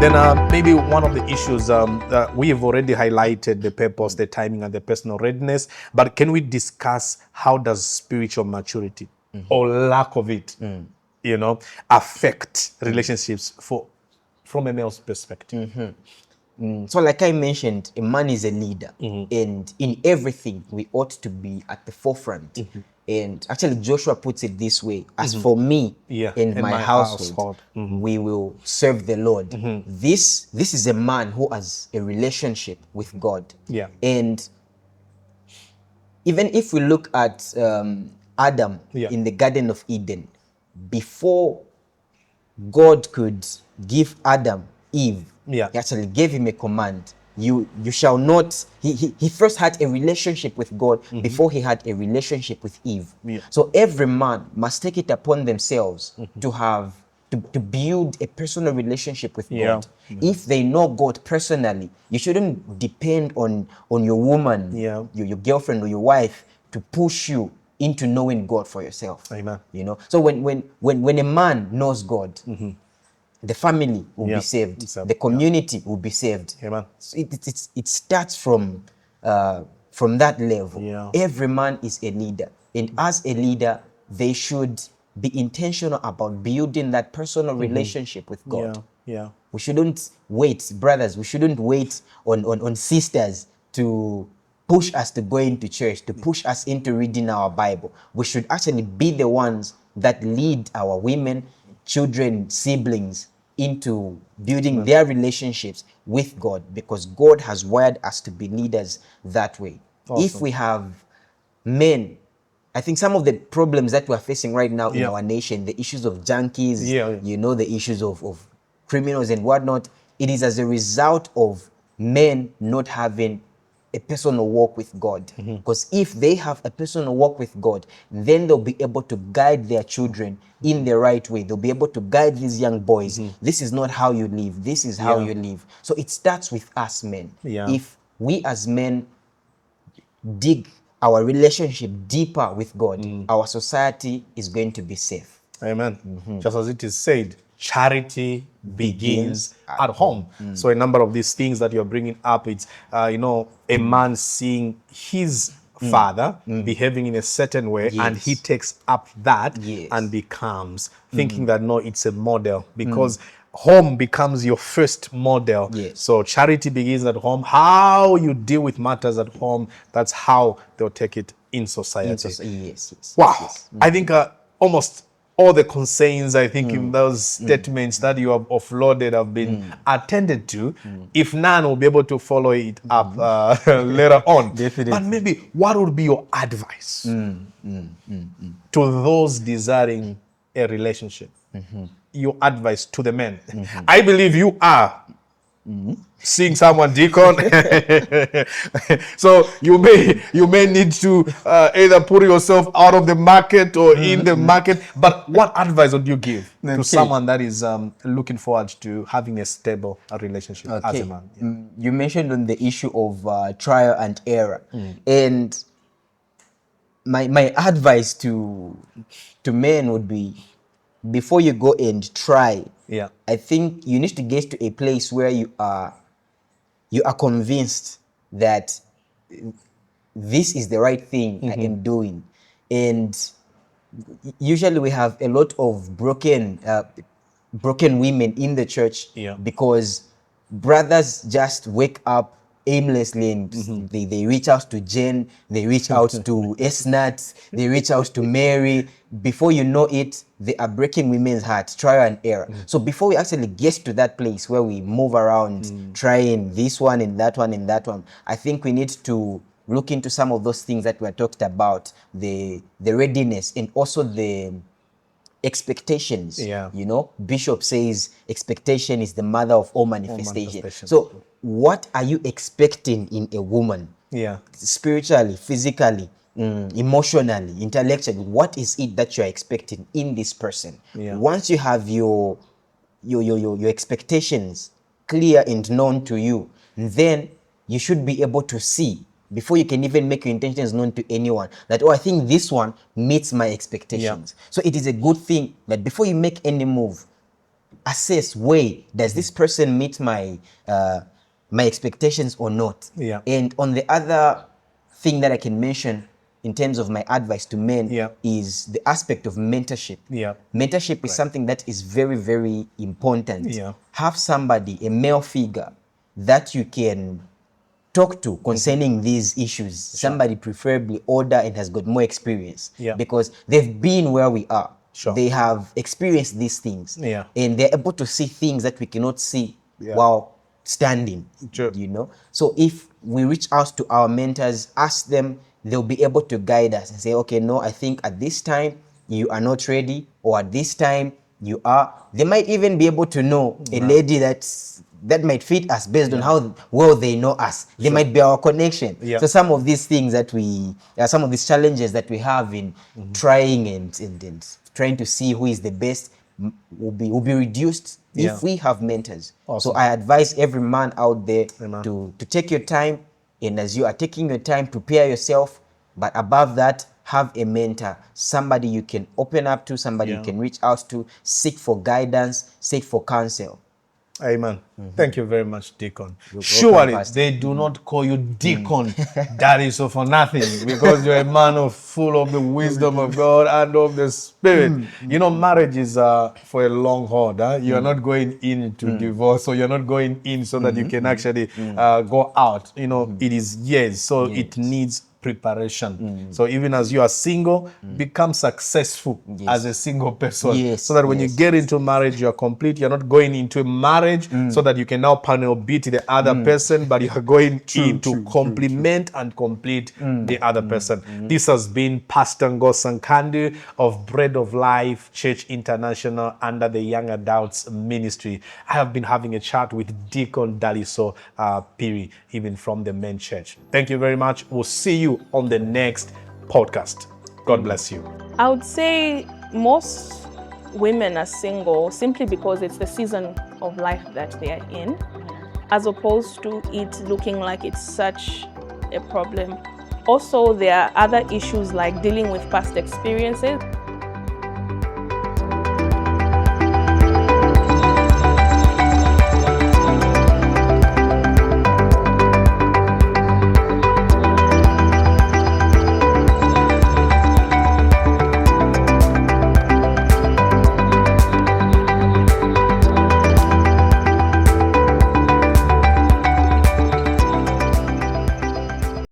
Then maybe one of the issues, we have already highlighted the purpose, the timing, and the personal readiness. But can we discuss how does spiritual maturity or lack of it, affect relationships from a male's perspective? So like I mentioned, a man is a leader, and in everything we ought to be at the forefront. And actually Joshua puts it this way: as for me and my household, we will serve the Lord. This is a man who has a relationship with God. And even if we look at Adam in the Garden of Eden, before God could give Adam Eve, he actually gave him a command. You shall not. He first had a relationship with God before he had a relationship with Eve. So every man must take it upon themselves to have to build a personal relationship with God. If they know God personally, you shouldn't depend on your woman, your girlfriend or your wife to push you into knowing God for yourself. Amen. So when a man knows God, the family will be saved. The community will be saved. Amen. So it starts from that level. Every man is a leader, and as a leader, they should be intentional about building that personal relationship with God. We shouldn't wait, brothers. We shouldn't wait on sisters to push us to go into church, to push us into reading our Bible. We should actually be the ones that lead our women, children, siblings into building their relationships with God, because God has wired us to be leaders that way. If we have men, I think some of the problems that we're facing right now in our nation, the issues of junkies, the issues of criminals and whatnot, it is as a result of men not having a personal walk with God. Because if they have a personal walk with God, then they'll be able to guide their children in the right way. They'll be able to guide these young boys. This is not how you live. This is how you live. So it starts with us men. If we as men dig our relationship deeper with God, our society is going to be safe. Amen. Just as it is said, charity begins at home. So a number of these things that you're bringing up, it's, a man seeing his father behaving in a certain way, and he takes up that and becomes thinking that, no, it's a model, because home becomes your first model. So charity begins at home. How you deal with matters at home, that's how they'll take it in society. Wow. I think almost all the concerns, I think, in those statements that you have offloaded have been attended to. If none, will be able to follow it up later on. Definitely. But maybe what would be your advice to those desiring a relationship? Your advice to the men. I believe you are seeing someone, Deacon. So you may need to either put yourself out of the market or in the market. But what advice would you give to someone that is looking forward to having a stable relationship as a man? You mentioned on the issue of trial and error, and my advice to men would be, before you go and try, I think you need to get to a place where you are convinced that this is the right thing I am doing. And usually we have a lot of broken women in the church, because brothers just wake up aimlessly and they reach out to Jen, they reach out to Esnat, they reach out to Mary. Before you know it, they are breaking women's hearts, trial and error. So before we actually get to that place where we move around trying this one and that one and that one, I think we need to look into some of those things that we talked about, the readiness and also the expectations. Bishop says expectation is the mother of all manifestation. So what are you expecting in a woman? Spiritually, physically, emotionally, intellectually, what is it that you're expecting in this person? Once you have your expectations clear and known to you, then you should be able to see, before you can even make your intentions known to anyone, that, I think this one meets my expectations. So it is a good thing that before you make any move, assess, weigh, does this person meet my my expectations or not? Yeah. And on the other thing that I can mention in terms of my advice to men is the aspect of mentorship. Mentorship is something that is very, very important. Have somebody, a male figure, that you can talk to concerning these issues. Somebody preferably older and has got more experience, because they've been where we are. They have experienced these things, and they're able to see things that we cannot see while standing. You know, so if we reach out to our mentors, ask them, they'll be able to guide us and say, okay, no, I think at this time you are not ready, or at this time you are. They might even be able to know a lady that might fit us based on how well they know us. They might be our connection. So some of these things that some of these challenges that we have in trying and trying to see who is the best will be reduced if we have mentors. So I advise every man out there to take your time, and as you are taking your time, prepare yourself. But above that, have a mentor, somebody you can open up to, somebody you can reach out to, seek for guidance, seek for counsel. Amen. Thank you very much, Deacon. Surely they do not call you Deacon Dali so for nothing, because you're a man full of the wisdom of God and of the Spirit. You know, marriage is for a long haul. You are not going into divorce, so you're not going in so that you can actually go out. You know, it is years, so it needs preparation. So even as you are single, become successful as a single person, so that when you get into marriage, you are complete. You're not going into a marriage so that you can now panel beat the other person, but you are going in to complement and complete the other person. This has been Pastor Ngosankandi of Bread of Life Church International under the Young Adults Ministry. I have been having a chat with Deacon Dali Piri, even from the main church. Thank you very much. We'll see you on the next podcast. God bless you. I would say most women are single simply because it's the season of life that they are in, as opposed to it looking like it's such a problem. Also, there are other issues like dealing with past experiences.